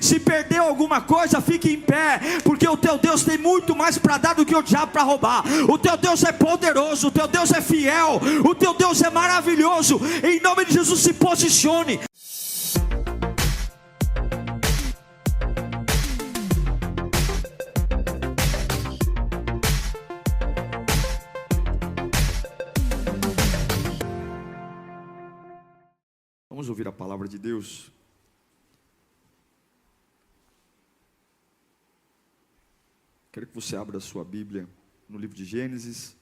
Se perdeu alguma coisa, fique em pé, porque o teu Deus tem muito mais para dar do que o diabo para roubar. O teu Deus é poderoso, o teu Deus é fiel, o teu Deus é maravilhoso. Em nome de Jesus, se posicione. Vamos ouvir a palavra de Deus. Quero que você abra a sua Bíblia no livro de Gênesis,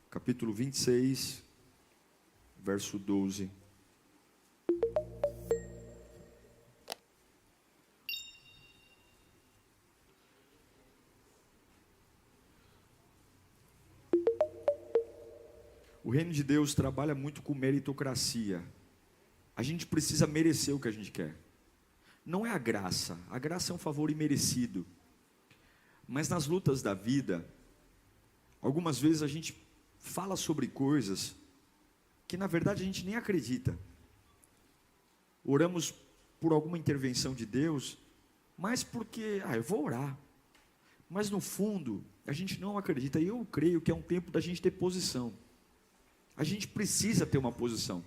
capítulo 26, verso 12. O reino de Deus trabalha muito com meritocracia. A gente precisa merecer o que a gente quer. Não é a graça é um favor imerecido. Mas nas lutas da vida, algumas vezes a gente fala sobre coisas que na verdade a gente nem acredita. Oramos por alguma intervenção de Deus, mas porque, eu vou orar. Mas no fundo, a gente não acredita. E eu creio que é um tempo da gente ter posição. A gente precisa ter uma posição.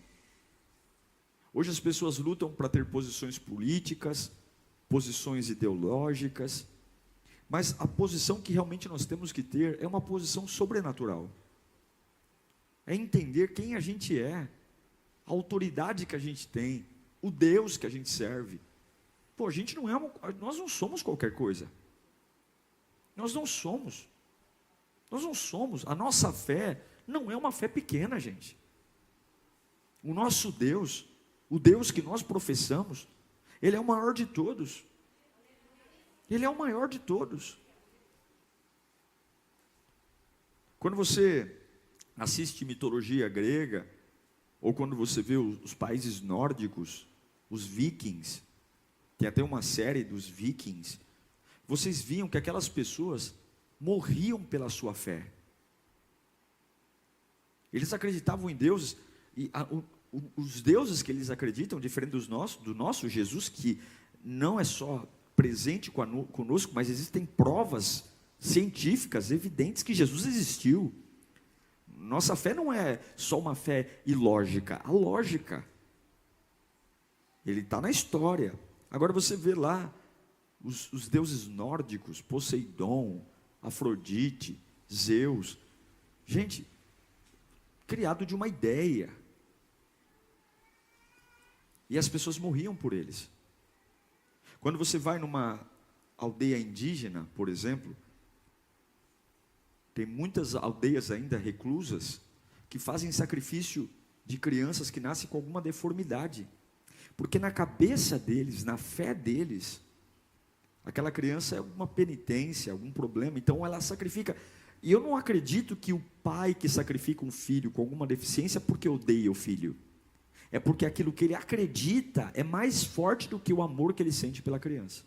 Hoje as pessoas lutam para ter posições políticas, posições ideológicas, mas a posição que realmente nós temos que ter é uma posição sobrenatural. É entender quem a gente é, a autoridade que a gente tem, o Deus que a gente serve. A gente não nós não somos qualquer coisa. Nós não somos. A nossa fé não é uma fé pequena, gente. O nosso Deus, o Deus que nós professamos, Ele é o maior de todos. Ele é o maior de todos. Quando você assiste mitologia grega, ou quando você vê os países nórdicos, os vikings, tem até uma série dos vikings, vocês viam que aquelas pessoas morriam pela sua fé. Eles acreditavam em deuses, e os deuses que eles acreditam, diferente do nosso Jesus, que não é só presente conosco, mas existem provas científicas, evidentes que Jesus existiu. Nossa fé não é só uma fé ilógica, a lógica, Ele está na história. Agora você vê lá, os deuses nórdicos, Poseidon, Afrodite, Zeus, gente, criado de uma ideia, e as pessoas morriam por eles. Quando você vai numa aldeia indígena, por exemplo, tem muitas aldeias ainda reclusas, que fazem sacrifício de crianças que nascem com alguma deformidade, porque na cabeça deles, na fé deles, aquela criança é alguma penitência, algum problema, então ela sacrifica. E eu não acredito que o pai que sacrifica um filho com alguma deficiência porque odeia o filho. É porque aquilo que ele acredita é mais forte do que o amor que ele sente pela criança.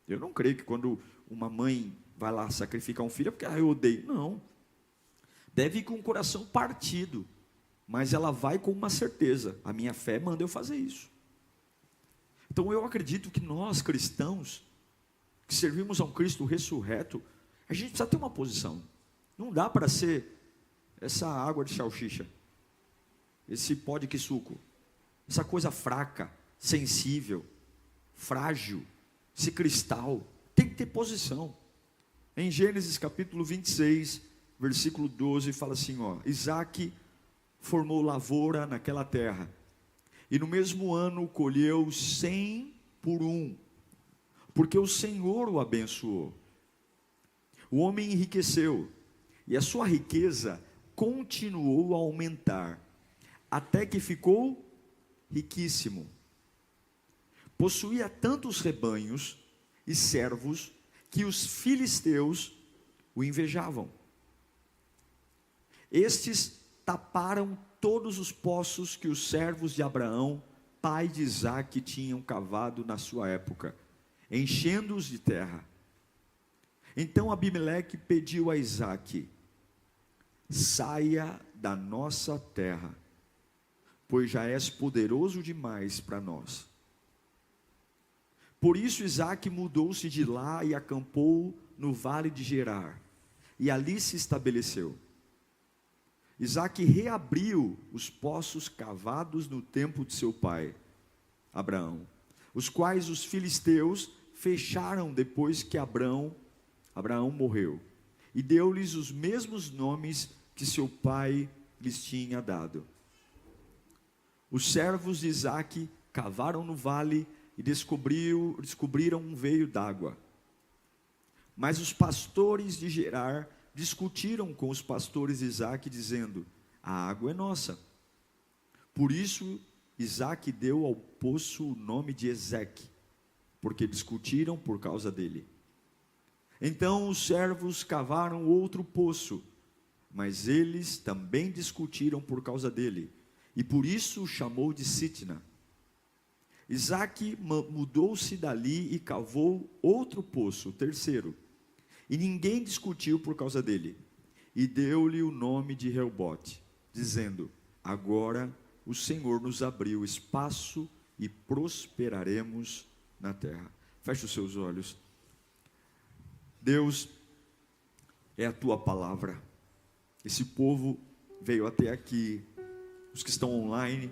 Eu não creio que quando uma mãe vai lá sacrificar um filho é porque eu odeio. Não. Deve ir com o coração partido, mas ela vai com uma certeza: a minha fé manda eu fazer isso. Então eu acredito que nós cristãos, que servimos a um Cristo ressurreto, a gente precisa ter uma posição. Não dá para ser essa água de salsicha, esse pó de suco, essa coisa fraca, sensível, frágil, esse cristal. Tem que ter posição. Em Gênesis capítulo 26, versículo 12, fala assim, Isaac formou lavoura naquela terra, e no mesmo ano colheu 100 por 1, porque o Senhor o abençoou. O homem enriqueceu, e a sua riqueza continuou a aumentar, até que ficou riquíssimo. Possuía tantos rebanhos e servos, que os filisteus o invejavam. Estes taparam todos os poços que os servos de Abraão, pai de Isaque, tinham cavado na sua época, enchendo-os de terra. Então Abimeleque pediu a Isaque: saia da nossa terra, pois já és poderoso demais para nós. Por isso Isaque mudou-se de lá e acampou no vale de Gerar, e ali se estabeleceu. Isaque reabriu os poços cavados no tempo de seu pai, Abraão, os quais os filisteus fecharam depois que Abraão morreu, e deu-lhes os mesmos nomes que seu pai lhes tinha dado. Os servos de Isaque cavaram no vale e descobriram um veio d'água. Mas os pastores de Gerar discutiram com os pastores de Isaque, dizendo: a água é nossa. Por isso Isaque deu ao poço o nome de Ezeque, porque discutiram por causa dele. Então os servos cavaram outro poço, mas eles também discutiram por causa dele, e por isso o chamou de Sitna. Isaque mudou-se dali e cavou outro poço, o terceiro, e ninguém discutiu por causa dele, e deu-lhe o nome de Reobote, dizendo: agora o Senhor nos abriu espaço e prosperaremos na terra. Feche os seus olhos. Deus, é a tua palavra. Esse povo veio até aqui, os que estão online,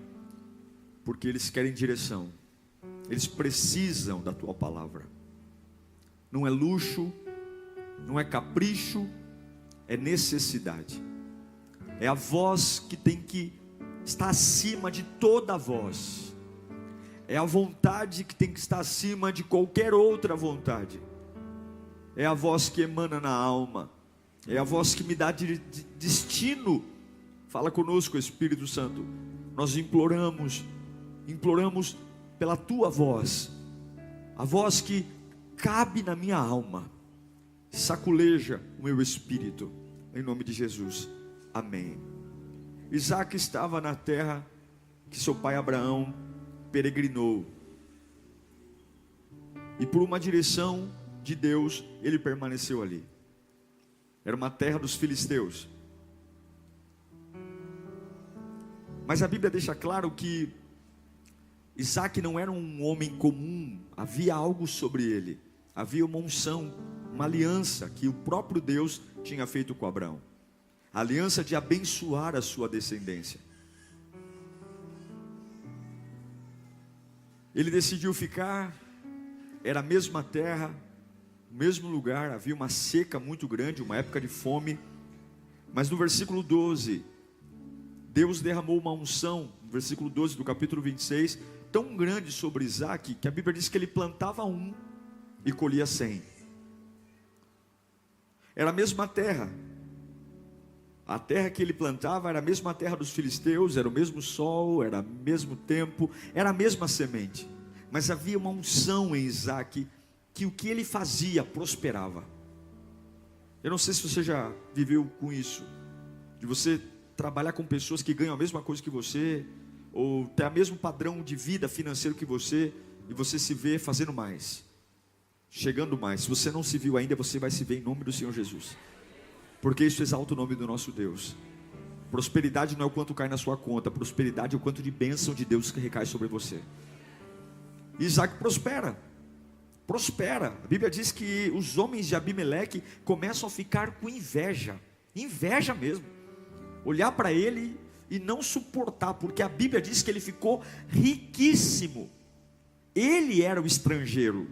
porque eles querem direção, eles precisam da tua palavra. Não é luxo, não é capricho, é necessidade. É a voz que tem que estar acima de toda voz. É a vontade que tem que estar acima de qualquer outra vontade. É a voz que emana na alma. É a voz que me dá destino. Fala conosco, Espírito Santo. Nós imploramos pela tua voz. A voz que cabe na minha alma. Saculeja o meu espírito. Em nome de Jesus. Amém. Isaque estava na terra que seu pai Abraão peregrinou. E por uma direção de Deus, ele permaneceu ali. Era uma terra dos filisteus. Mas a Bíblia deixa claro que Isaque não era um homem comum. Havia algo sobre ele. Havia uma unção, uma aliança que o próprio Deus tinha feito com Abraão. A aliança de abençoar a sua descendência. Ele decidiu ficar. Era a mesma terra, o mesmo lugar. Havia uma seca muito grande, uma época de fome. Mas no versículo 12, Deus derramou uma unção, no versículo 12 do capítulo 26, tão grande sobre Isaque, que a Bíblia diz que ele plantava um e colhia 100. Era a mesma terra. A terra que ele plantava era a mesma terra dos filisteus, era o mesmo sol, era o mesmo tempo, era a mesma semente. Mas havia uma unção em Isaque, que o que ele fazia prosperava. Eu não sei se você já viveu com isso, de você trabalhar com pessoas que ganham a mesma coisa que você, ou ter o mesmo padrão de vida financeiro que você, e você se vê fazendo mais, chegando mais. Se você não se viu ainda, você vai se ver em nome do Senhor Jesus, porque isso exalta o nome do nosso Deus. Prosperidade não é o quanto cai na sua conta, prosperidade é o quanto de bênção de Deus que recai sobre você. Isaque prospera. A Bíblia diz que os homens de Abimeleque começam a ficar com inveja mesmo, olhar para ele e não suportar, porque a Bíblia diz que ele ficou riquíssimo. Ele era o estrangeiro.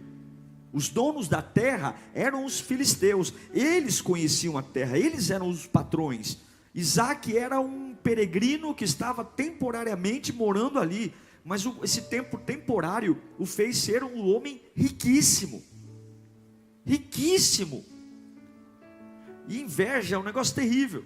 Os donos da terra eram os filisteus. Eles conheciam a terra, eles eram os patrões. Isaque era um peregrino que estava temporariamente morando ali. Mas esse tempo temporário o fez ser um homem riquíssimo. Riquíssimo. E inveja é um negócio terrível.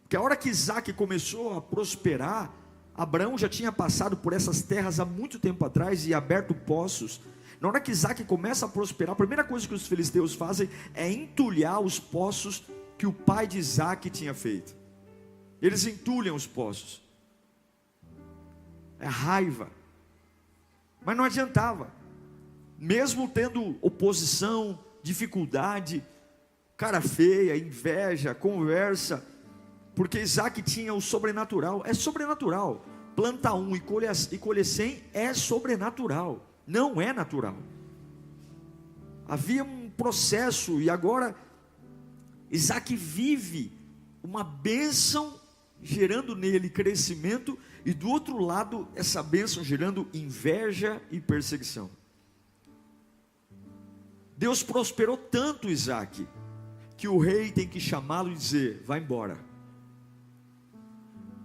Porque a hora que Isaque começou a prosperar, Abraão já tinha passado por essas terras há muito tempo atrás e aberto poços. Na hora que Isaque começa a prosperar, a primeira coisa que os filisteus fazem é entulhar os poços que o pai de Isaque tinha feito. Eles entulham os poços. É raiva. Mas não adiantava. Mesmo tendo oposição, dificuldade, cara feia, inveja, conversa, porque Isaque tinha o sobrenatural. É sobrenatural. Planta um e colher 100 é sobrenatural. Não é natural. Havia um processo, e agora Isaac vive uma bênção gerando nele crescimento, e do outro lado essa bênção gerando inveja e perseguição. Deus prosperou tanto Isaac, que o rei tem que chamá-lo e dizer: vai embora.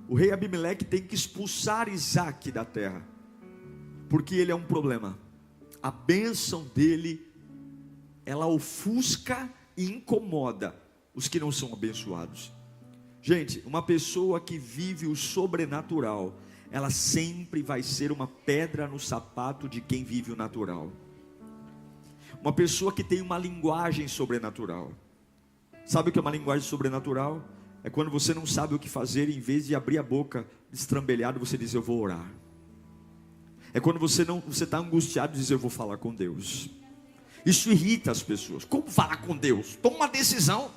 O rei Abimeleque tem que expulsar Isaac da terra, porque ele é um problema. A bênção dele, ela ofusca e incomoda os que não são abençoados. Gente, uma pessoa que vive o sobrenatural, ela sempre vai ser uma pedra no sapato de quem vive o natural. Uma pessoa que tem uma linguagem sobrenatural. Sabe o que é uma linguagem sobrenatural? É quando você não sabe o que fazer, e em vez de abrir a boca destrambelhado, você diz: eu vou orar. É quando você está angustiado e diz: eu vou falar com Deus. Isso irrita as pessoas. Como falar com Deus? Toma uma decisão.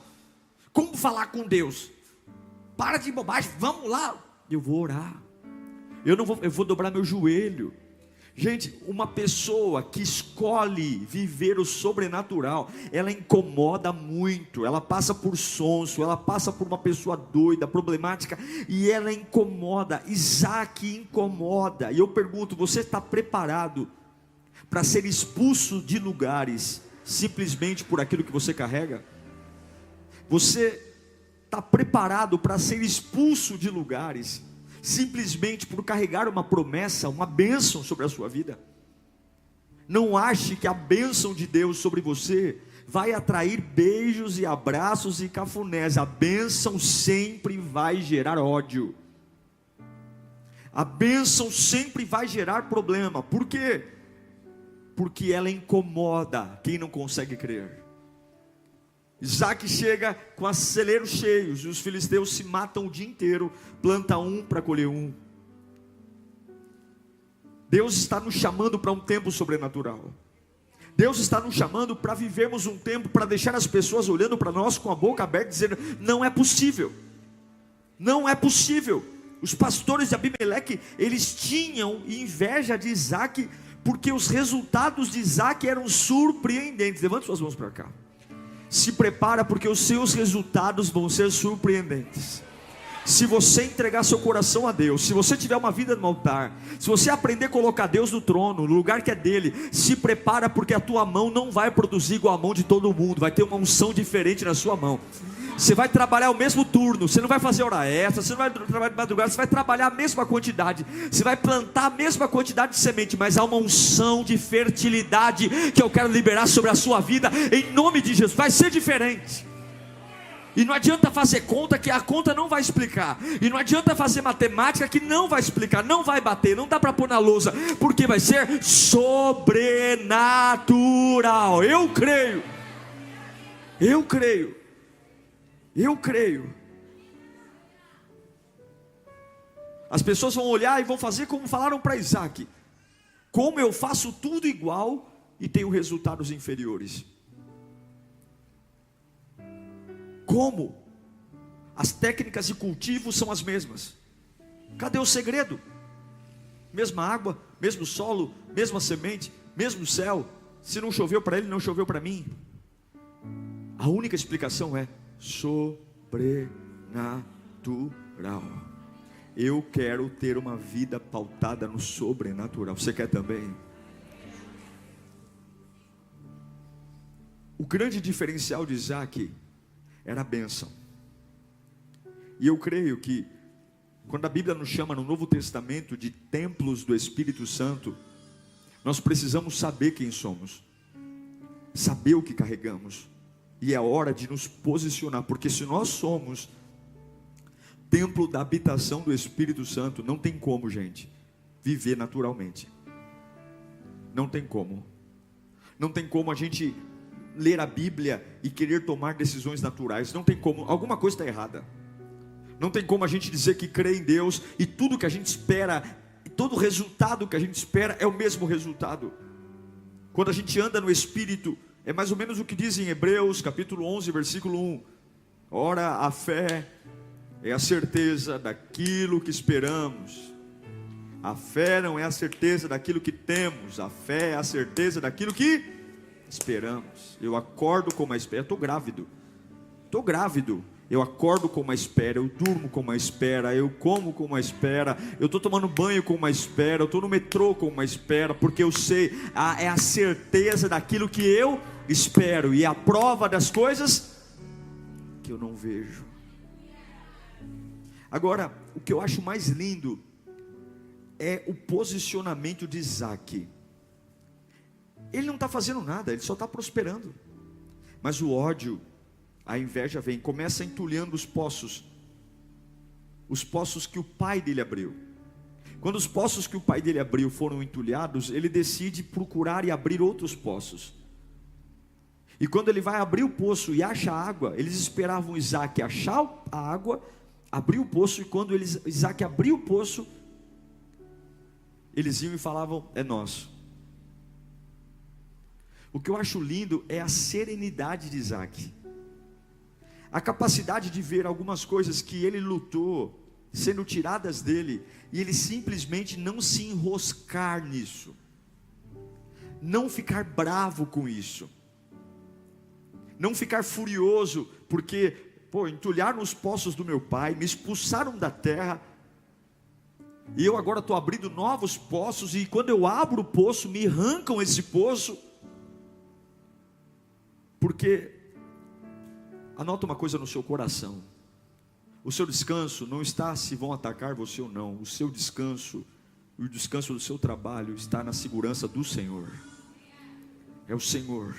Como falar com Deus? Para de bobagem, vamos lá. Eu vou orar. Eu vou dobrar meu joelho. Gente, uma pessoa que escolhe viver o sobrenatural, ela incomoda muito, ela passa por sonso, ela passa por uma pessoa doida, problemática, e ela incomoda. Isaac incomoda. E eu pergunto: você está preparado para ser expulso de lugares simplesmente por aquilo que você carrega? Você está preparado para ser expulso de lugares simplesmente por carregar uma promessa, uma bênção sobre a sua vida? Não ache que a bênção de Deus sobre você vai atrair beijos e abraços e cafunés. A bênção sempre vai gerar ódio. A bênção sempre vai gerar problema. Por quê? Porque ela incomoda quem não consegue crer. Isaac chega com os celeiros cheios, e os filisteus se matam o dia inteiro. Planta um para colher um. Deus está nos chamando para um tempo sobrenatural. Deus está nos chamando para vivermos um tempo, para deixar as pessoas olhando para nós com a boca aberta, dizendo: não é possível. Não é possível. Os pastores de Abimeleque, eles tinham inveja de Isaac, porque os resultados de Isaac eram surpreendentes. Levante suas mãos para cá. Se prepara, porque os seus resultados vão ser surpreendentes. Se você entregar seu coração a Deus, se você tiver uma vida no altar, se você aprender a colocar Deus no trono, no lugar que é dele, se prepara, porque a tua mão não vai produzir igual a mão de todo mundo. Vai ter uma unção diferente na sua mão. Você vai trabalhar o mesmo turno, você não vai fazer hora extra, você não vai trabalhar de madrugada, você vai trabalhar a mesma quantidade, você vai plantar a mesma quantidade de semente, mas há uma unção de fertilidade que eu quero liberar sobre a sua vida, em nome de Jesus. Vai ser diferente. E não adianta fazer conta, que a conta não vai explicar. E não adianta fazer matemática, que não vai explicar, não vai bater, não dá para pôr na lousa, porque vai ser sobrenatural. Eu creio. Eu creio. Eu creio. As pessoas vão olhar e vão fazer como falaram para Isaac: como eu faço tudo igual e tenho resultados inferiores? Como? As técnicas de cultivo são as mesmas. Cadê o segredo? Mesma água, mesmo solo, mesma semente, mesmo céu. Se não choveu para ele, não choveu para mim. A única explicação é sobrenatural. Eu quero ter uma vida pautada no sobrenatural. Você quer também? O grande diferencial de Isaac era a bênção. E eu creio que quando a Bíblia nos chama no Novo Testamento de templos do Espírito Santo, nós precisamos saber quem somos, saber o que carregamos. E é hora de nos posicionar, porque se nós somos templo da habitação do Espírito Santo, não tem como, gente, viver naturalmente. Não tem como. Não tem como a gente ler a Bíblia e querer tomar decisões naturais. Não tem como, alguma coisa está errada. Não tem como a gente dizer que crê em Deus e tudo que a gente espera, todo resultado que a gente espera é o mesmo resultado. Quando a gente anda no Espírito, é mais ou menos o que diz em Hebreus capítulo 11, versículo 1. Ora, a fé é a certeza daquilo que esperamos. A fé não é a certeza daquilo que temos. A fé é a certeza daquilo que esperamos. Eu acordo com uma espera. Estou grávido. Eu acordo com uma espera, eu durmo com uma espera, eu como com uma espera, eu estou tomando banho com uma espera, eu estou no metrô com uma espera, porque eu sei, é a certeza daquilo que eu espero, e a prova das coisas que eu não vejo. Agora, o que eu acho mais lindo é o posicionamento de Isaac. Ele não está fazendo nada, ele só está prosperando, mas o ódio, a inveja vem, começa entulhando os poços que o pai dele abriu. Quando os poços que o pai dele abriu foram entulhados, ele decide procurar e abrir outros poços. E quando ele vai abrir o poço e acha água, eles esperavam Isaac achar a água, abrir o poço, e quando Isaac abriu o poço, eles iam e falavam: é nosso. O que eu acho lindo é a serenidade de Isaac. A capacidade de ver algumas coisas que ele lutou sendo tiradas dele, e ele simplesmente não se enroscar nisso, não ficar bravo com isso, não ficar furioso, porque, entulharam os poços do meu pai, me expulsaram da terra, e eu agora estou abrindo novos poços, e quando eu abro o poço, me arrancam esse poço, porque... Anota uma coisa no seu coração: o seu descanso não está se vão atacar você ou não. O seu descanso, e o descanso do seu trabalho, está na segurança do Senhor. É o Senhor.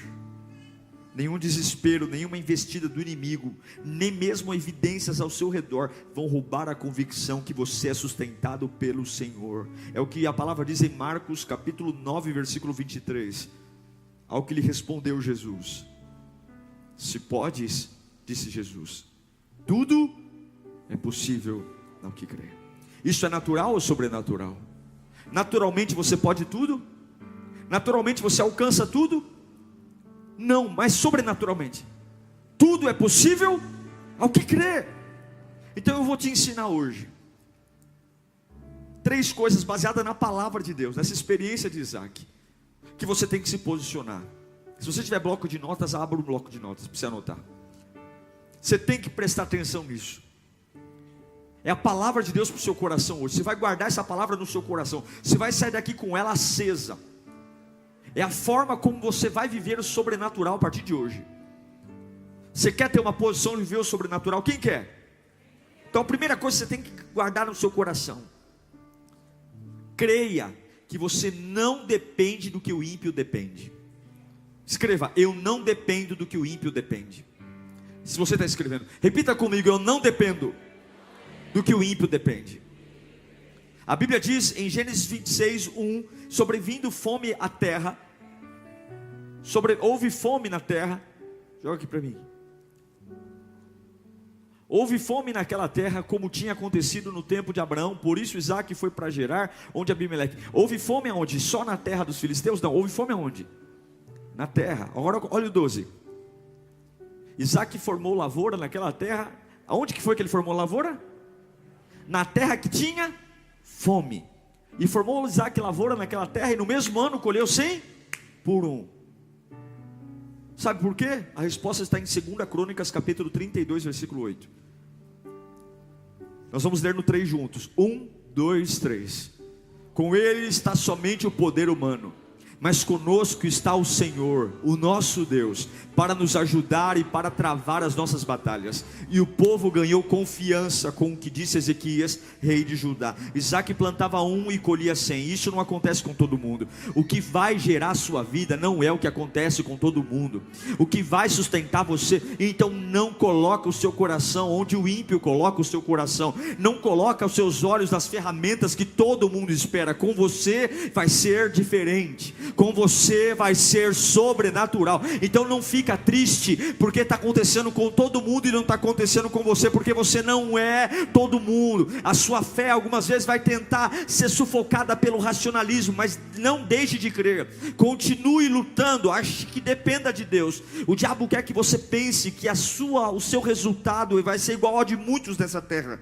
Nenhum desespero, nenhuma investida do inimigo, nem mesmo evidências ao seu redor vão roubar a convicção que você é sustentado pelo Senhor. É o que a palavra diz em Marcos capítulo 9, versículo 23. Ao que lhe respondeu Jesus: se podes, disse Jesus, tudo é possível ao que crê. Isso é natural ou sobrenatural? Naturalmente você pode tudo? Naturalmente você alcança tudo? Não, mas sobrenaturalmente tudo é possível ao que crê. Então eu vou te ensinar hoje 3 coisas baseadas na palavra de Deus, nessa experiência de Isaac, que você tem que se posicionar. Se você tiver bloco de notas, abra um bloco de notas para você anotar. Você tem que prestar atenção nisso. É a palavra de Deus para o seu coração hoje. Você vai guardar essa palavra no seu coração. Você vai sair daqui com ela acesa. É a forma como você vai viver o sobrenatural a partir de hoje. Você quer ter uma posição de viver o sobrenatural? Quem quer? Então a primeira coisa que você tem que guardar no seu coração: creia que você não depende do que o ímpio depende. Escreva: eu não dependo do que o ímpio depende. Se você está escrevendo, repita comigo: eu não dependo do que o ímpio depende. A Bíblia diz em Gênesis 26, 1, sobrevindo fome à terra, houve fome na terra. Joga aqui para mim. Houve fome naquela terra, como tinha acontecido no tempo de Abraão. Por isso Isaac foi para Gerar, onde Abimeleque. Houve fome aonde? Só na terra dos filisteus? Não, houve fome aonde? Na terra. Agora olha o 12. Isaac formou lavoura naquela terra. Aonde que foi que ele formou lavoura? Na terra que tinha fome. E formou Isaac lavoura naquela terra, e no mesmo ano colheu 100 por 1. Sabe por quê? A resposta está em 2 Crônicas capítulo 32, versículo 8. Nós vamos ler no 3 juntos. 1, 2, 3. Com ele está somente o poder humano, mas conosco está o Senhor, o nosso Deus, para nos ajudar e para travar as nossas batalhas. E o povo ganhou confiança com o que disse Ezequias, rei de Judá. Isaac plantava 1 e colhia 100. Isso não acontece com todo mundo. O que vai gerar a sua vida não é o que acontece com todo mundo. O que vai sustentar você, então não coloca o seu coração onde o ímpio coloca o seu coração. Não coloca os seus olhos nas ferramentas que todo mundo espera. Com você vai ser diferente. Com você vai ser sobrenatural. Então não fica triste porque está acontecendo com todo mundo e não está acontecendo com você, porque você não é todo mundo. A sua fé algumas vezes vai tentar ser sufocada pelo racionalismo, mas não deixe de crer. Continue lutando. Ache que dependa de Deus. O diabo quer que você pense que o seu resultado vai ser igual ao de muitos dessa terra,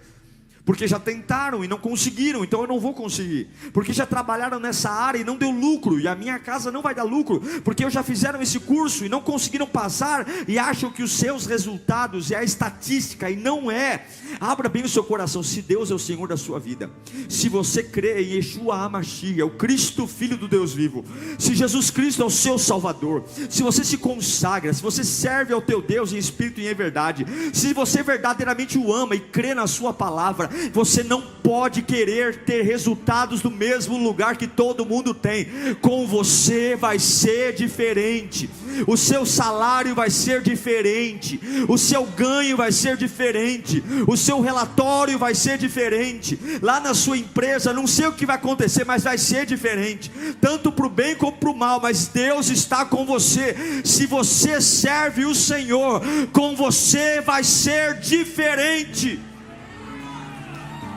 Porque já tentaram e não conseguiram, então eu não vou conseguir. Porque já trabalharam nessa área e não deu lucro, e a minha casa não vai dar lucro. Porque já fizeram esse curso e não conseguiram passar, e acham que os seus resultados é a estatística, e não é. Abra bem o seu coração. Se Deus é o Senhor da sua vida, se você crê em Yeshua HaMashiach, o Cristo Filho do Deus vivo, se Jesus Cristo é o seu Salvador, se você se consagra, se você serve ao teu Deus em espírito e em verdade, se você verdadeiramente o ama e crê na sua palavra, você não pode querer ter resultados no mesmo lugar que todo mundo tem. Com você vai ser diferente, o seu salário vai ser diferente, o seu ganho vai ser diferente, o seu relatório vai ser diferente, lá na sua empresa, não sei o que vai acontecer, mas vai ser diferente, tanto para o bem como para o mal, mas Deus está com você. Se você serve o Senhor, com você vai ser diferente.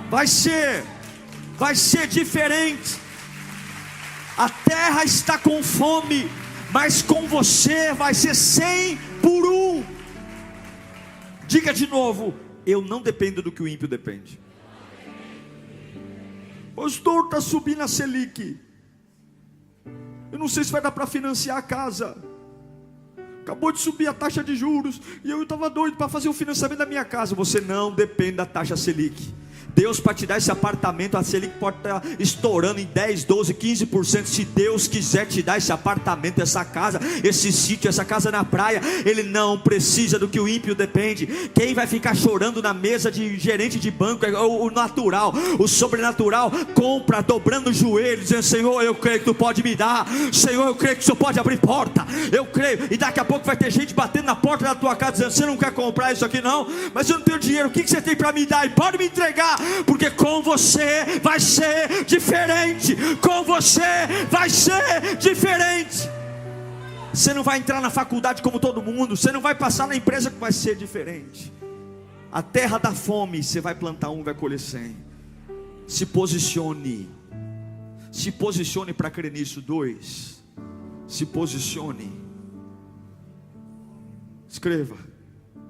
Vai ser diferente. A terra está com fome, mas com você vai ser 100 por 1. Diga de novo: eu não dependo do que o ímpio depende. Pastor, está subindo a Selic, eu não sei se vai dar para financiar a casa. Acabou de subir a taxa de juros, e eu estava doido para fazer o financiamento da minha casa. Você não depende da taxa Selic. Deus, para te dar esse apartamento, a Selic pode estar estourando em 10, 12, 15%. Se Deus quiser te dar esse apartamento, essa casa, esse sítio, essa casa na praia, Ele não precisa do que o ímpio depende. Quem vai ficar chorando na mesa de gerente de banco é o natural. O sobrenatural compra, dobrando os joelhos, dizendo: Senhor, eu creio que Tu pode me dar. Senhor, eu creio que o Senhor pode abrir porta. Eu creio. E daqui a pouco vai ter gente batendo na porta da tua casa, dizendo: você não quer comprar isso aqui não? Mas eu não tenho dinheiro. O que você tem para me dar? E pode me entregar, porque com você vai ser diferente. Com você vai ser diferente. Você não vai entrar na faculdade como todo mundo. Você não vai passar na empresa, que vai ser diferente. A terra da fome, você vai plantar 1, vai colher 100. Se posicione. Se posicione para crer nisso. 2, se posicione. Escreva: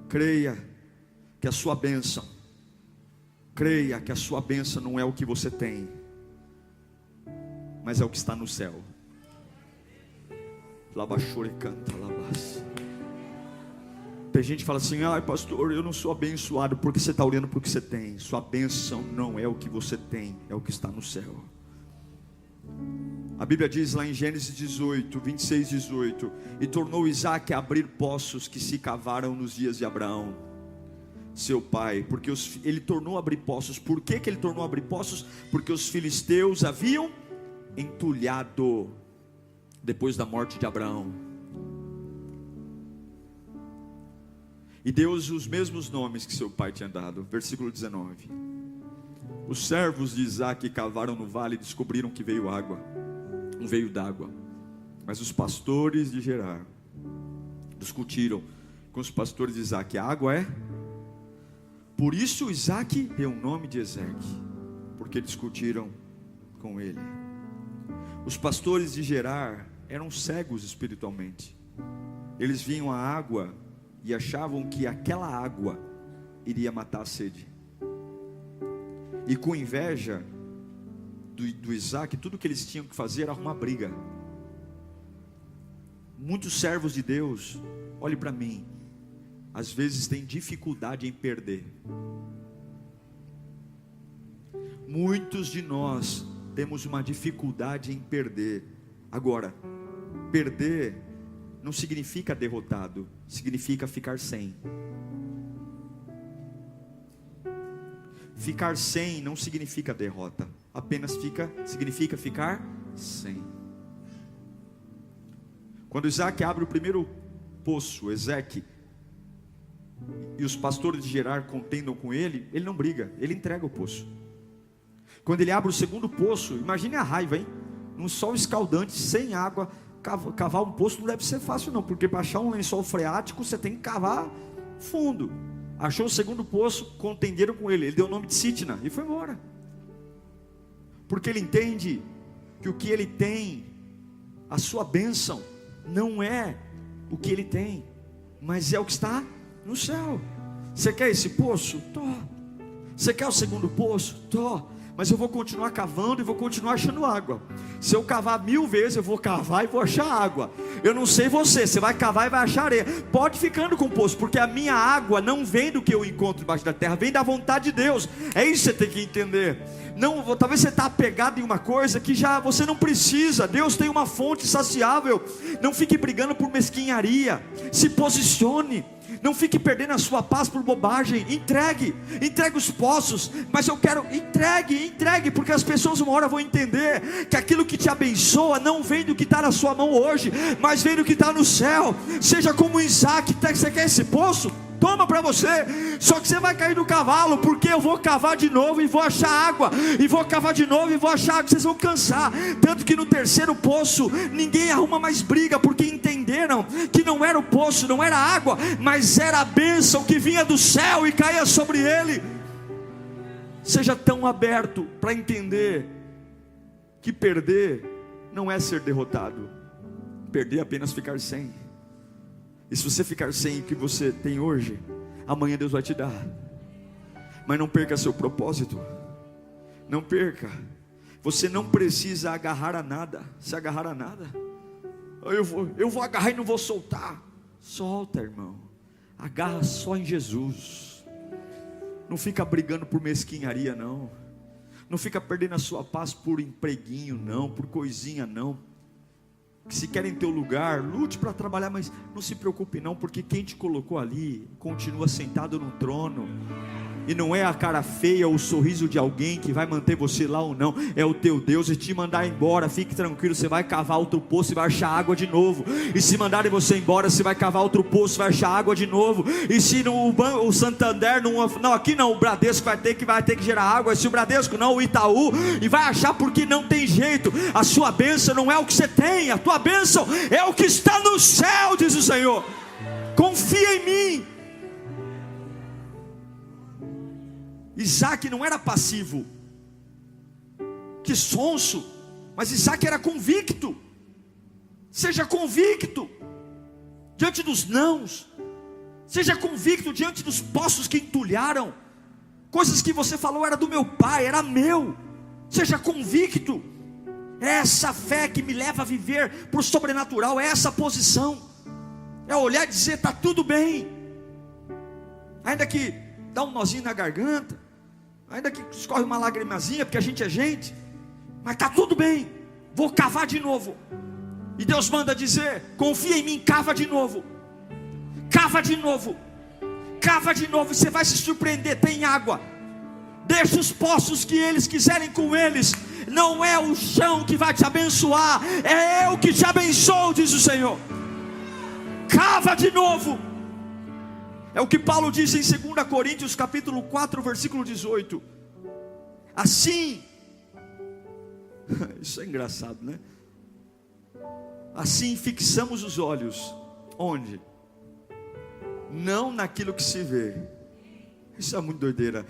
creia que a sua bênção, creia que a sua bênção não é o que você tem, mas é o que está no céu. Labachore canta labas. Tem gente que fala assim: ai pastor, eu não sou abençoado, porque você está olhando para o que você tem. Sua bênção não é o que você tem, é o que está no céu. A Bíblia diz lá em Gênesis 18, 26, 18: e tornou Isaque a abrir poços que se cavaram nos dias de Abraão, seu pai, porque ele tornou a abrir poços. Por que ele tornou a abrir poços? Porque os filisteus haviam entulhado depois da morte de Abraão. E deu os mesmos nomes que seu pai tinha dado. Versículo 19: os servos de Isaque cavaram no vale e descobriram que veio água, não veio d'água. Mas os pastores de Gerar discutiram com os pastores de Isaque: a água é... Por isso Isaque deu o nome de Ezeque, porque discutiram com ele. Os pastores de Gerar eram cegos espiritualmente. Eles viam a água e achavam que aquela água iria matar a sede. E com inveja do Isaque, tudo que eles tinham que fazer era arrumar briga. Muitos servos de Deus, olhe para mim, às vezes tem dificuldade em perder. Muitos de nós temos uma dificuldade em perder. Agora, perder não significa derrotado, significa ficar sem. Ficar sem não significa derrota, apenas significa ficar sem. Quando Isaque abre o primeiro poço, Ezeque, e os pastores de Gerar contendam com ele, ele não briga, ele entrega o poço. Quando ele abre o segundo poço, imagine a raiva, hein? Num sol escaldante, sem água, cavar um poço não deve ser fácil não, porque para achar um lençol freático, você tem que cavar fundo. Achou o segundo poço, contenderam com ele, ele deu o nome de Sitna, e foi embora. Porque ele entende que o que ele tem, a sua bênção, não é o que ele tem, mas é o que está no céu. Você quer esse poço? Tô. Você quer o segundo poço? Tô. Mas eu vou continuar cavando e vou continuar achando água. Se eu cavar 1000 vezes, eu vou cavar e vou achar água. Eu não sei você vai cavar e vai achar areia. Pode ficando com o poço, porque a minha água não vem do que eu encontro debaixo da terra, vem da vontade de Deus. É isso que você tem que entender. Não, talvez você está apegado em uma coisa que já você não precisa. Deus tem uma fonte saciável. Não fique brigando por mesquinharia. Se posicione. Não fique perdendo a sua paz por bobagem. Entregue os poços. Mas eu quero, entregue, porque as pessoas uma hora vão entender que aquilo que te abençoa não vem do que está na sua mão hoje, mas vem do que está no céu. Seja como Isaac. Você quer esse poço? Toma para você, só que você vai cair do cavalo, porque eu vou cavar de novo e vou achar água, e vou cavar de novo e vou achar água. Vocês vão cansar, tanto que no terceiro poço, ninguém arruma mais briga, porque entenderam que não era o poço, não era água, mas era a bênção que vinha do céu e caía sobre ele. Seja tão aberto para entender que perder não é ser derrotado, perder é apenas ficar sem. E se você ficar sem o que você tem hoje, amanhã Deus vai te dar. Mas não perca seu propósito. Não perca. Você não precisa agarrar a nada. Se agarrar a nada, eu vou agarrar e não vou soltar. Solta, irmão. Agarra só em Jesus. Não fica brigando por mesquinharia, não. Não fica perdendo a sua paz por empreguinho, não. Por coisinha, não. Se querem teu lugar, lute para trabalhar, mas não se preocupe não, porque quem te colocou ali continua sentado no trono. E não é a cara feia ou o sorriso de alguém que vai manter você lá ou não. É o teu Deus. E te mandar embora, fique tranquilo, você vai cavar outro poço e vai achar água de novo. E se mandarem você embora, você vai cavar outro poço, vai achar água de novo. E se o Santander não, aqui não, o Bradesco vai ter que gerar água. E se o Bradesco não, o Itaú. E vai achar, porque não tem jeito. A sua bênção não é o que você tem, a tua bênção é o que está no céu, diz o Senhor. Confia em mim. Isaac não era passivo, que sonso, mas Isaac era convicto. Seja convicto diante dos nãos, seja convicto diante dos poços que entulharam, coisas que você falou era do meu pai, era meu. Seja convicto. É essa fé que me leva a viver por sobrenatural, é essa posição, é olhar e dizer: está tudo bem, ainda que dá um nozinho na garganta, ainda que escorre uma lagrimazinha, porque a gente é gente, mas está tudo bem, vou cavar de novo. E Deus manda dizer: confia em mim, cava de novo, cava de novo, cava de novo, você vai se surpreender, tem água. Deixa os poços que eles quiserem com eles. Não é o chão que vai te abençoar, é eu que te abençoo, diz o Senhor. Cava de novo. É o que Paulo diz em 2 Coríntios capítulo 4, versículo 18. Assim, isso é engraçado, né? Assim fixamos os olhos, onde? Não naquilo que se vê. Isso é muito doideira.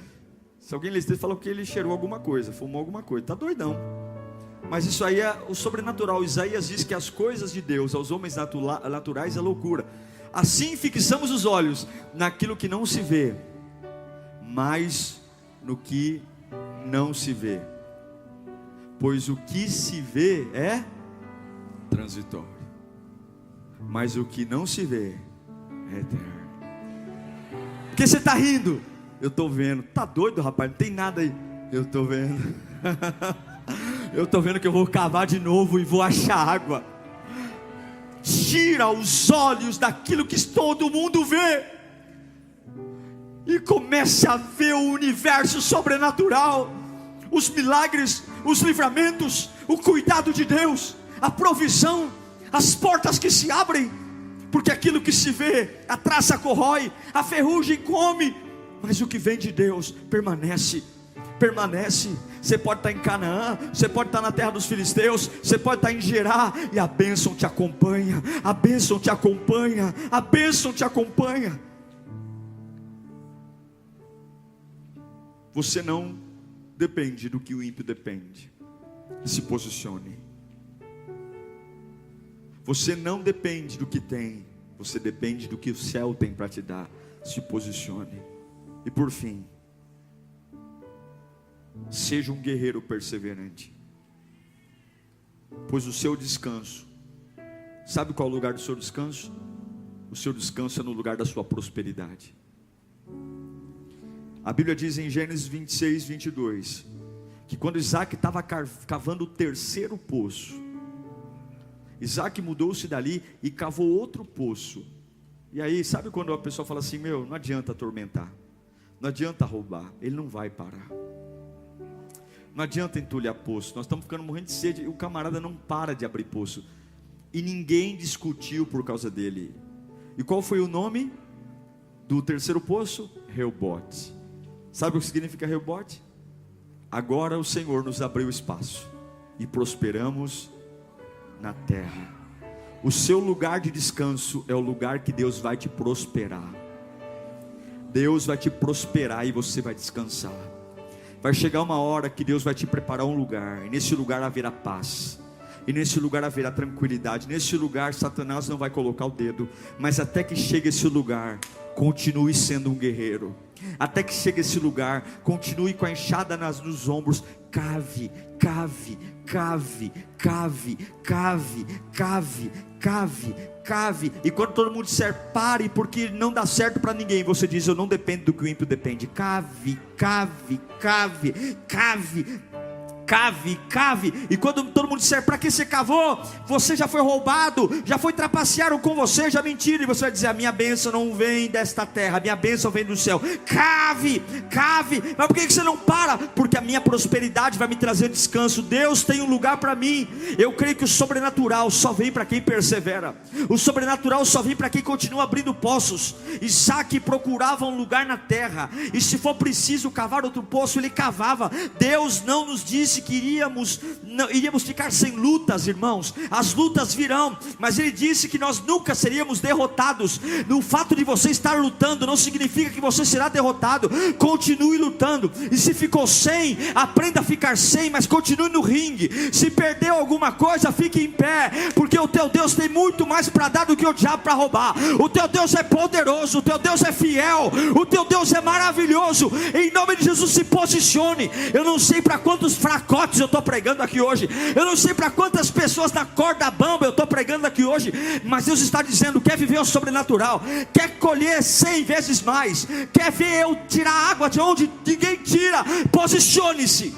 Se alguém lhe falou que ele cheirou alguma coisa, fumou alguma coisa, está doidão. Mas isso aí é o sobrenatural. Isaías diz que as coisas de Deus aos homens naturais é loucura. Assim fixamos os olhos naquilo que não se vê, mas no que não se vê. Pois o que se vê é transitório, mas o que não se vê é eterno. Por que você está rindo? Eu estou vendo. Está doido, rapaz? Não tem nada aí. Eu estou vendo. Eu estou vendo que eu vou cavar de novo e vou achar água. Tira os olhos daquilo que todo mundo vê e comece a ver o universo sobrenatural, os milagres, os livramentos, o cuidado de Deus, a provisão, as portas que se abrem. Porque aquilo que se vê, a traça corrói, a ferrugem come, mas o que vem de Deus permanece. Você pode estar em Canaã, você pode estar na terra dos filisteus, você pode estar em Gerá, e a bênção te acompanha, a bênção te acompanha, a bênção te acompanha. Você não depende do que o ímpio depende. Se posicione. Você não depende do que tem, você depende do que o céu tem para te dar. Se posicione. E por fim, Seja um guerreiro perseverante, pois o seu descanso, sabe qual é o lugar do seu descanso? O seu descanso é no lugar da sua prosperidade. A Bíblia diz em Gênesis 26, 22, que quando Isaac estava cavando o terceiro poço, Isaac mudou-se dali e cavou outro poço. E aí, sabe quando a pessoa fala assim, não adianta atormentar, não adianta roubar, ele não vai parar. Não adianta entulhar poço, nós estamos ficando morrendo de sede, e o camarada não para de abrir poço. E ninguém discutiu por causa dele. E qual foi o nome do terceiro poço? Reobote. Sabe o que significa Reobote? Agora o Senhor nos abriu espaço e prosperamos na terra. O seu lugar de descanso é o lugar que Deus vai te prosperar. Deus vai te prosperar e você vai descansar. Vai chegar uma hora que Deus vai te preparar um lugar, e nesse lugar haverá paz, e nesse lugar haverá tranquilidade. Nesse lugar Satanás não vai colocar o dedo, mas até que chegue esse lugar, continue sendo um guerreiro. Até que chegue esse lugar, continue com a enxada nos ombros. Cave, cave, cave, cave, cave, cave, cave, cave. E quando todo mundo disser pare, porque não dá certo para ninguém, você diz, eu não dependo do que o ímpio depende. Cave, cave, cave, cave, cave, cave. E quando todo mundo disser, para que você cavou? Você já foi roubado, já foi trapacearam com você, já mentiram. E você vai dizer, a minha bênção não vem desta terra, a minha bênção vem do céu. Cave, cave. Mas por que você não para? Porque a minha prosperidade vai me trazer descanso. Deus tem um lugar para mim. Eu creio que o sobrenatural só vem para quem persevera. O sobrenatural só vem para quem continua abrindo poços. Isaac procurava um lugar na terra, e se for preciso cavar outro poço, ele cavava. Deus não nos disse que iríamos ficar sem lutas, irmãos. As lutas virão, mas Ele disse que nós nunca seríamos derrotados. No fato de você estar lutando, não significa que você será derrotado. Continue lutando, e se ficou sem, aprenda a ficar sem, mas continue no ringue. Se perdeu alguma coisa, fique em pé, porque o teu Deus tem muito mais para dar do que o diabo para roubar. O teu Deus é poderoso, o teu Deus é fiel, o teu Deus é maravilhoso. Em nome de Jesus, se posicione. Eu não sei para quantos fracotes eu estou pregando aqui hoje, eu não sei para quantas pessoas na corda bamba eu estou pregando aqui hoje, mas Deus está dizendo, quer viver o sobrenatural, quer colher 100 vezes mais, quer ver eu tirar água de onde ninguém tira, posicione-se,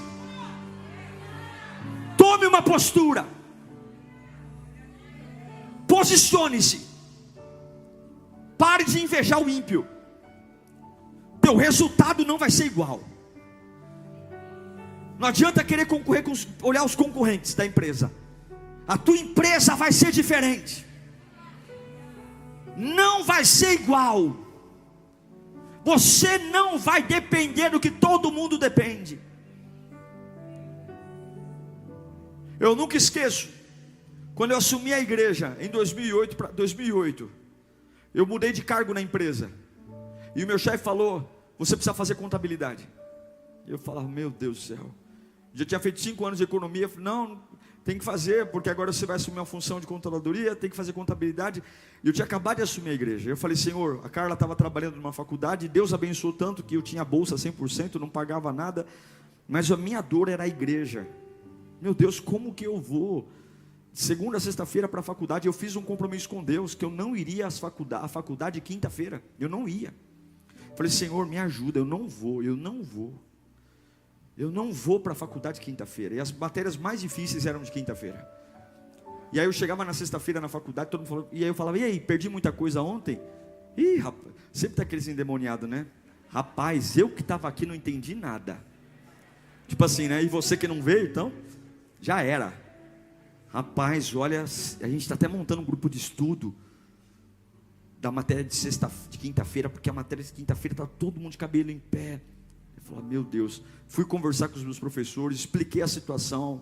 tome uma postura, posicione-se, pare de invejar o ímpio, teu resultado não vai ser igual. Não adianta querer concorrer olhar os concorrentes da empresa. A tua empresa vai ser diferente. Não vai ser igual. Você não vai depender do que todo mundo depende. Eu nunca esqueço, quando eu assumi a igreja em 2008, eu mudei de cargo na empresa. E o meu chefe falou, você precisa fazer contabilidade. Eu falava, meu Deus do céu. Já tinha feito 5 anos de economia. Eu falei, não, tem que fazer, porque agora você vai assumir uma função de controladoria, tem que fazer contabilidade. E eu tinha acabado de assumir a igreja. Eu falei, Senhor, a Carla estava trabalhando numa faculdade, Deus abençoou tanto que eu tinha bolsa 100%, não pagava nada, mas a minha dor era a igreja. Meu Deus, como que eu vou de segunda a sexta-feira para a faculdade? Eu fiz um compromisso com Deus, que eu não iria à faculdade quinta-feira, eu não ia. Falei, Senhor, me ajuda, eu não vou para a faculdade quinta-feira. E as matérias mais difíceis eram de quinta-feira. E aí eu chegava na sexta-feira na faculdade, todo mundo falou, e aí eu falava, e aí, perdi muita coisa ontem? Ih, rapaz, sempre tá aqueles endemoniados, né? Rapaz, eu que estava aqui não entendi nada. Tipo assim, né? E você que não veio, então, já era. Rapaz, olha, a gente está até montando um grupo de estudo da matéria de quinta-feira, porque a matéria de quinta-feira está todo mundo de cabelo em pé. Eu falei, meu Deus. Fui conversar com os meus professores, expliquei a situação.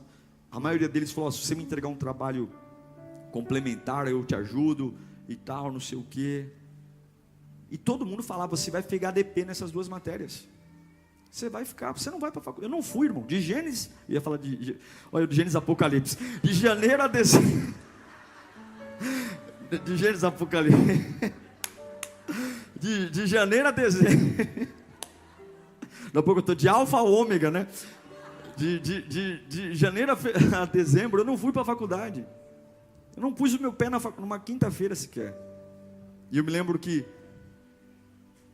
A maioria deles falou, se você me entregar um trabalho complementar, eu te ajudo e tal, não sei o quê. E todo mundo falava, você vai pegar DP nessas duas matérias. Você vai ficar, você não vai para a faculdade. Eu não fui, irmão, de Gênesis, ia falar de Gênesis Apocalipse, de janeiro a dezembro, de Gênesis Apocalipse, de janeiro a dezembro, daqui a pouco eu estou de alfa a ômega, né? De janeiro a dezembro, eu não fui para a faculdade. Eu não pus o meu pé numa quinta-feira sequer. E eu me lembro que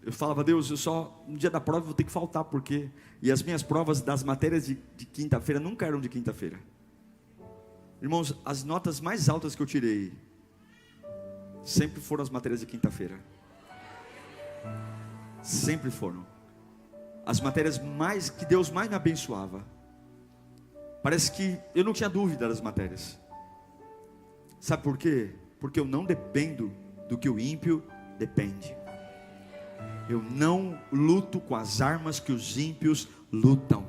eu falava: Deus, eu só no dia da prova vou ter que faltar, porque... E as minhas provas das matérias de quinta-feira nunca eram de quinta-feira. Irmãos, as notas mais altas que eu tirei sempre foram as matérias de quinta-feira. Sempre foram as matérias que Deus mais me abençoava. Parece que eu não tinha dúvida das matérias. Sabe por quê? Porque eu não dependo do que o ímpio depende. Eu não luto com as armas que os ímpios lutam.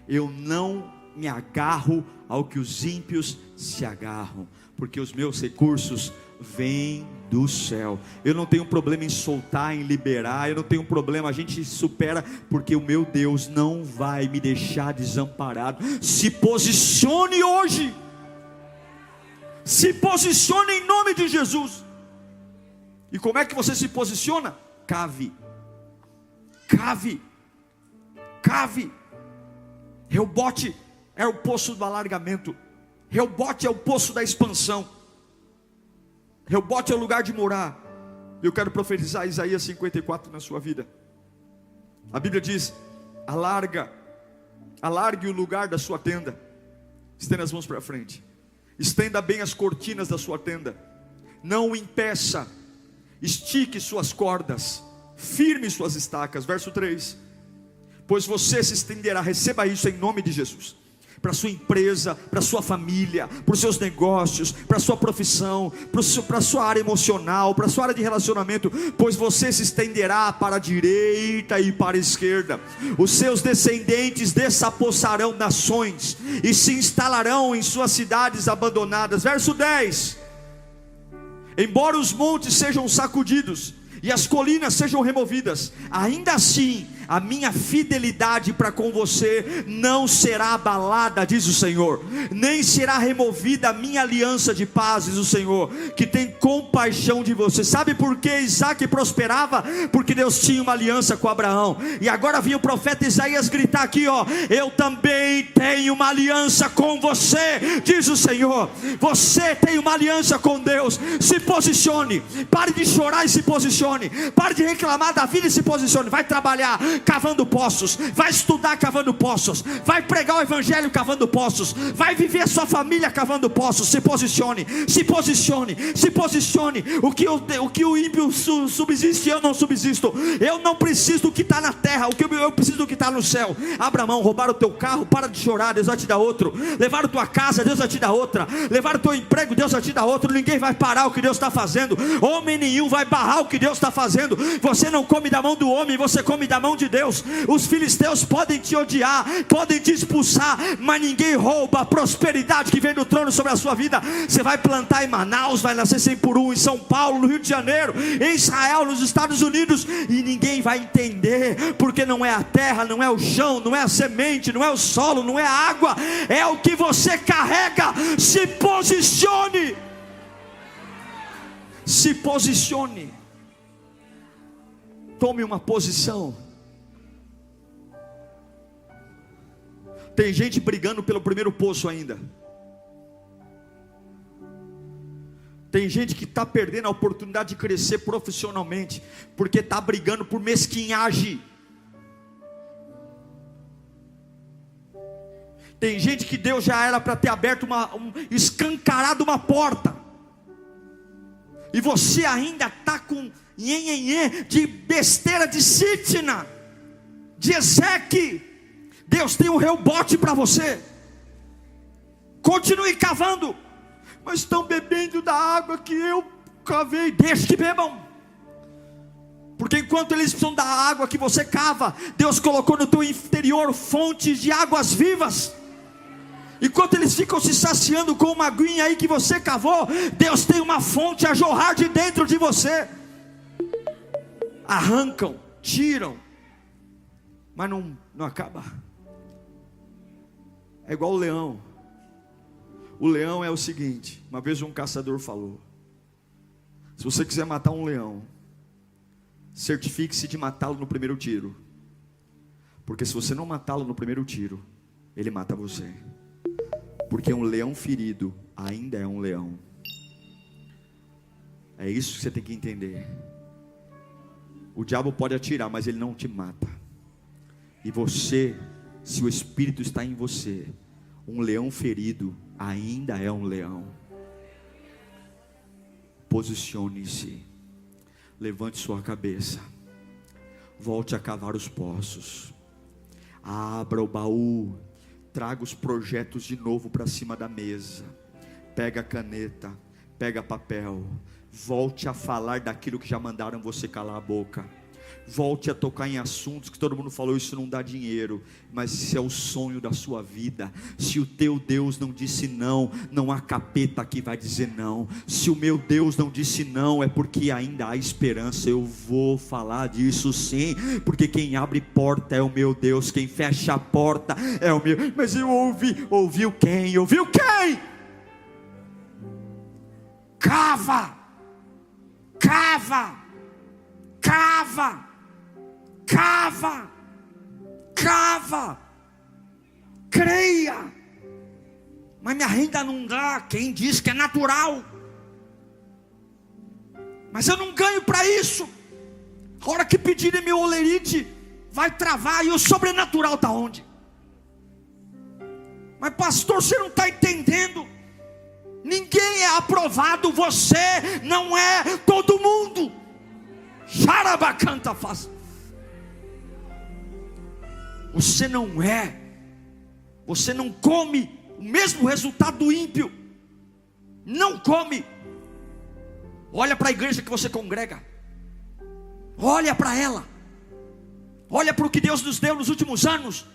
Eu não me agarro ao que os ímpios se agarram, porque os meus recursos vêm do céu. Eu não tenho problema em soltar, em liberar. Eu não tenho problema, a gente supera, porque o meu Deus não vai me deixar desamparado. Se posicione hoje. Se posicione em nome de Jesus. E como é que você se posiciona? Cave. Reobote é o poço do alargamento. Reobote é o poço da expansão. Reobote é o lugar de morar. Eu quero profetizar Isaías 54 na sua vida. A Bíblia diz: alargue o lugar da sua tenda. Estenda as mãos para frente. Estenda bem as cortinas da sua tenda. Não o impeça. Estique suas cordas. Firme suas estacas. Verso 3: pois você se estenderá. Receba isso em nome de Jesus. Para a sua empresa, para a sua família, para os seus negócios, para a sua profissão, para a sua área emocional, para a sua área de relacionamento. Pois você se estenderá para a direita e para a esquerda. Os seus descendentes desapossarão nações e se instalarão em suas cidades abandonadas. Verso 10: embora os montes sejam sacudidos e as colinas sejam removidas, ainda assim a minha fidelidade para com você não será abalada, diz o Senhor, nem será removida a minha aliança de paz, diz o Senhor, que tem compaixão de você. Sabe por que Isaac prosperava? Porque Deus tinha uma aliança com Abraão. E agora vinha o profeta Isaías gritar aqui, ó: eu também tenho uma aliança com você, diz o Senhor. Você tem uma aliança com Deus. Se posicione, pare de chorar e se posicione, pare de reclamar da vida e se posicione. Vai trabalhar cavando poços, vai estudar cavando poços, vai pregar o evangelho cavando poços, vai viver a sua família cavando poços. Se posicione, se posicione, se posicione. O que o ímpio subsiste, eu não subsisto. Eu não preciso do que está na terra, eu preciso do que está no céu. Abra mão. Roubaram o teu carro, para de chorar, Deus vai te dar outro. Levaram a tua casa, Deus vai te dar outra. Levaram o teu emprego, Deus vai te dar outro. Ninguém vai parar o que Deus está fazendo. Homem nenhum vai barrar o que Deus está fazendo. Você não come da mão do homem, você come da mão de Deus. Os filisteus podem te odiar, podem te expulsar, mas ninguém rouba a prosperidade que vem do trono sobre a sua vida. Você vai plantar em Manaus, vai nascer 100 por 1 em São Paulo, no Rio de Janeiro, em Israel, nos Estados Unidos, e ninguém vai entender, porque não é a terra, não é o chão, não é a semente, não é o solo, não é a água, é o que você carrega. Se posicione, se posicione, tome uma posição. Tem gente brigando pelo primeiro poço ainda. Tem gente que está perdendo a oportunidade de crescer profissionalmente, porque está brigando por mesquinhagem. Tem gente que Deus já era para ter aberto escancarado uma porta, e você ainda está com nhenhenhê de besteira de Sitna, de Ezeque. Deus tem um rebote para você. Continue cavando. Mas estão bebendo da água que eu cavei. Deixe que bebam, porque enquanto eles precisam da água que você cava, Deus colocou no teu interior fontes de águas vivas. Enquanto eles ficam se saciando com uma aguinha aí que você cavou, Deus tem uma fonte a jorrar de dentro de você. Arrancam, tiram, mas não acaba. É igual o leão. O leão é o seguinte: uma vez um caçador falou: se você quiser matar um leão, certifique-se de matá-lo no primeiro tiro, porque se você não matá-lo no primeiro tiro, ele mata você. Porque um leão ferido ainda é um leão. É isso que você tem que entender. O diabo pode atirar, mas ele não te mata. E você, se o Espírito está em você, um leão ferido ainda é um leão. Posicione-se, levante sua cabeça, volte a cavar os poços, abra o baú, traga os projetos de novo para cima da mesa, pega a caneta, pega papel, volte a falar daquilo que já mandaram você calar a boca. Volte a tocar em assuntos que todo mundo falou, isso não dá dinheiro, mas isso é o sonho da sua vida. Se o teu Deus não disse não, não há capeta que vai dizer não. Se o meu Deus não disse não, é porque ainda há esperança. Eu vou falar disso sim, porque quem abre porta é o meu Deus, quem fecha a porta é o meu. Mas eu ouviu quem? Ouviu quem? Cava, cava, cava, cava, cava, creia. Mas minha renda não dá. Quem diz que é natural? Mas eu não ganho para isso. A hora que pedirem meu olerite, vai travar. E o sobrenatural está onde? Mas pastor, você não está entendendo. Ninguém é aprovado. Você não é todo mundo. Xarabacanta faz. Você não é. Você não come o mesmo resultado do ímpio. Não come. Olha para a igreja que você congrega. Olha para ela. Olha para o que Deus nos deu nos últimos anos.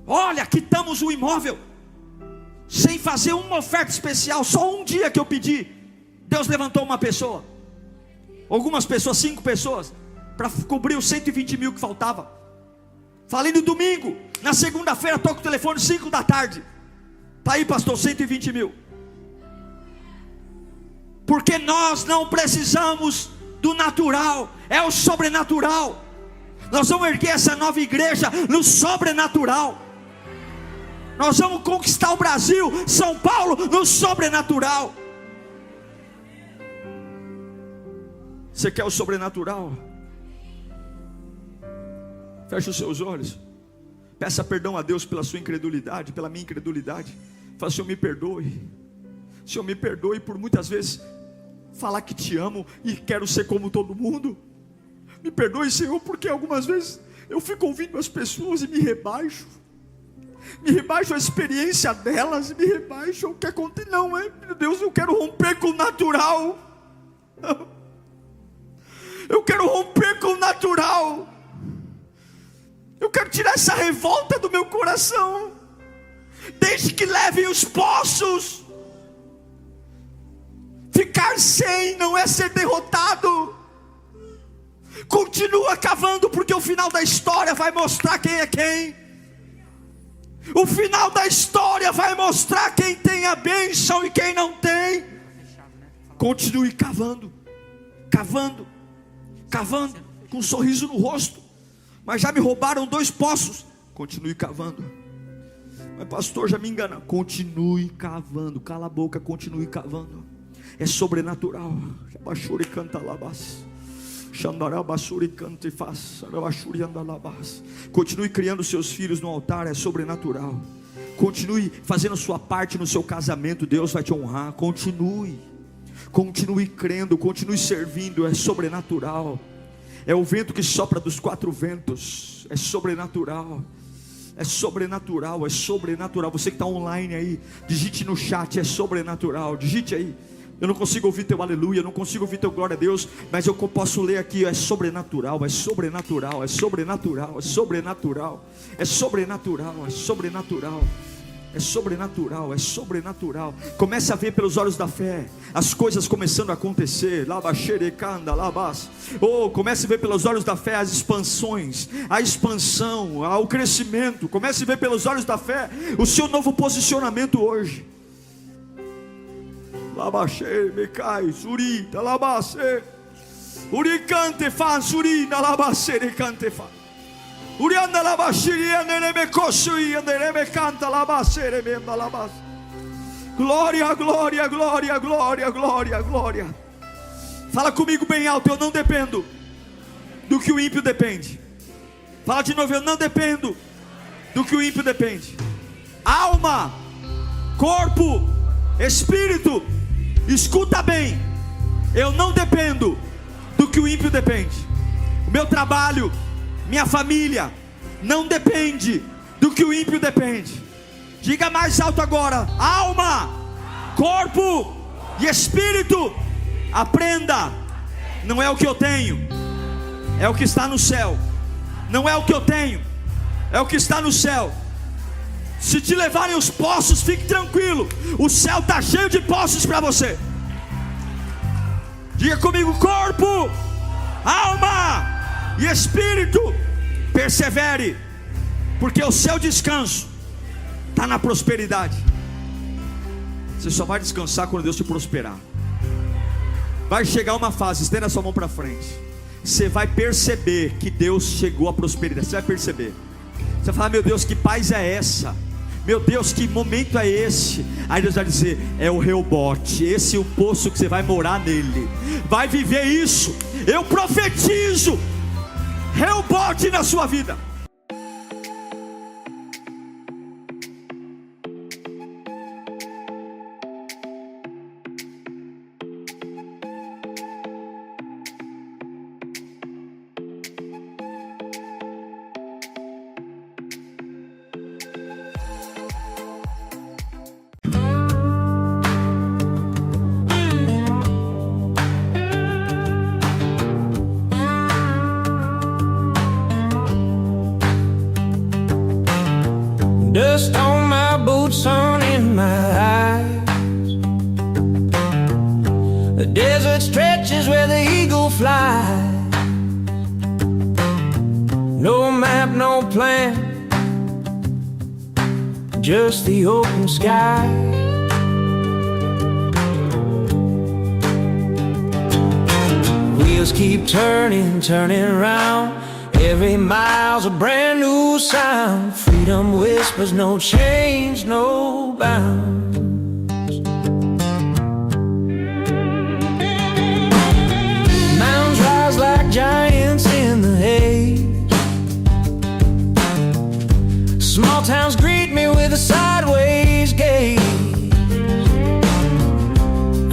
Olha, quitamos o imóvel sem fazer uma oferta especial. Só um dia que eu pedi, Deus levantou uma pessoa, algumas pessoas, 5 pessoas, para cobrir os 120 mil que faltava. Falei no domingo, na segunda-feira toco o telefone 5 da tarde. Está aí, pastor, 120 mil. Porque nós não precisamos do natural, é o sobrenatural. Nós vamos erguer essa nova igreja no sobrenatural. Nós vamos conquistar o Brasil, São Paulo, no sobrenatural. Você quer o sobrenatural? Feche os seus olhos. Peça perdão a Deus pela sua incredulidade, pela minha incredulidade. Fala: Senhor, me perdoe. Senhor, me perdoe por muitas vezes falar que te amo e quero ser como todo mundo. Me perdoe, Senhor, porque algumas vezes eu fico ouvindo as pessoas e me rebaixo. Me rebaixo a experiência delas, me rebaixo o que acontece. Não, meu Deus, eu quero romper com o natural. Eu quero romper com o natural. Eu quero tirar essa revolta do meu coração. Desde que levem os poços. Ficar sem não é ser derrotado. Continua cavando, porque o final da história vai mostrar quem é quem. O final da história vai mostrar quem tem a bênção e quem não tem. Continue cavando, cavando, cavando, com um sorriso no rosto. Mas já me roubaram 2 poços. Continue cavando. Mas pastor, já me engana. Continue cavando. Cala a boca, continue cavando. É sobrenatural. Continue criando seus filhos no altar. É sobrenatural. Continue fazendo sua parte no seu casamento. Deus vai te honrar. Continue crendo, continue servindo. É sobrenatural. É o vento que sopra dos 4 ventos. É sobrenatural. É sobrenatural, é sobrenatural. Você que está online aí, digite no chat: é sobrenatural. Digite aí. Eu não consigo ouvir teu aleluia, eu não consigo ouvir teu glória a Deus, mas eu posso ler aqui: é sobrenatural, é sobrenatural, é sobrenatural, é sobrenatural, é sobrenatural, é sobrenatural. É sobrenatural, é sobrenatural. Comece a ver pelos olhos da fé as coisas começando a acontecer. Comece a ver pelos olhos da fé as expansões, a expansão, o crescimento. Comece a ver pelos olhos da fé o seu novo posicionamento hoje. Urianda labaxiria nereme coxuia nereme canta labacere benda labas. Glória, glória, glória, glória, glória, glória. Fala comigo bem alto, eu não dependo do que o ímpio depende. Fala de novo, eu não dependo do que o ímpio depende. Alma, corpo, espírito, escuta bem. Eu não dependo do que o ímpio depende. O meu trabalho, minha família, não depende do que o ímpio depende. Diga mais alto agora: alma, corpo e espírito. Aprenda, não é o que eu tenho, é o que está no céu. Não é o que eu tenho, é o que está no céu. Se te levarem os poços, fique tranquilo, o céu está cheio de poços para você. Diga comigo: corpo, alma e espírito. Persevere, porque o seu descanso está na prosperidade. Você só vai descansar quando Deus te prosperar. Vai chegar uma fase, estenda a sua mão para frente, você vai perceber que Deus chegou à prosperidade. Você vai perceber. Você vai falar: meu Deus, que paz é essa? Meu Deus, que momento é esse? Aí Deus vai dizer: é o Reobote. Esse é o poço que você vai morar nele. Vai viver isso. Eu profetizo Reobote na sua vida. Dust on my boots, sun in my eyes. The desert stretches where the eagle flies. No map, no plan, just the open sky. Wheels keep turning, turning around. Every mile's a brand new sound. Freedom whispers, no change, no bounds. Mountains rise like giants in the haze. Small towns greet me with a sideways gaze.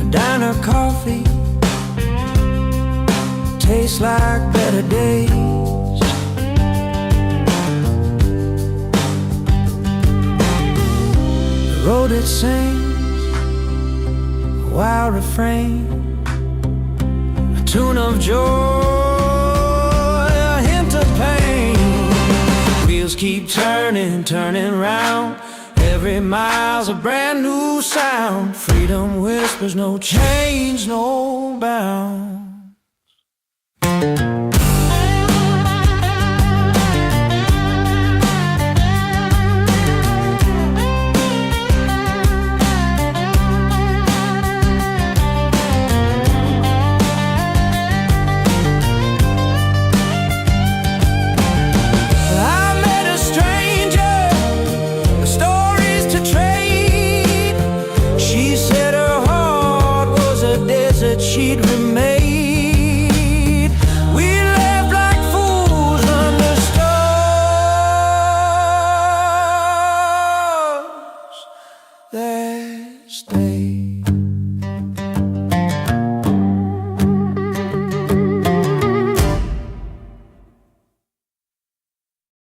A diner coffee tastes like better days. Road it sings a wild refrain, a tune of joy, a hint of pain. Wheels keep turning, turning round. Every mile's a brand new sound. Freedom whispers, no change, no bound.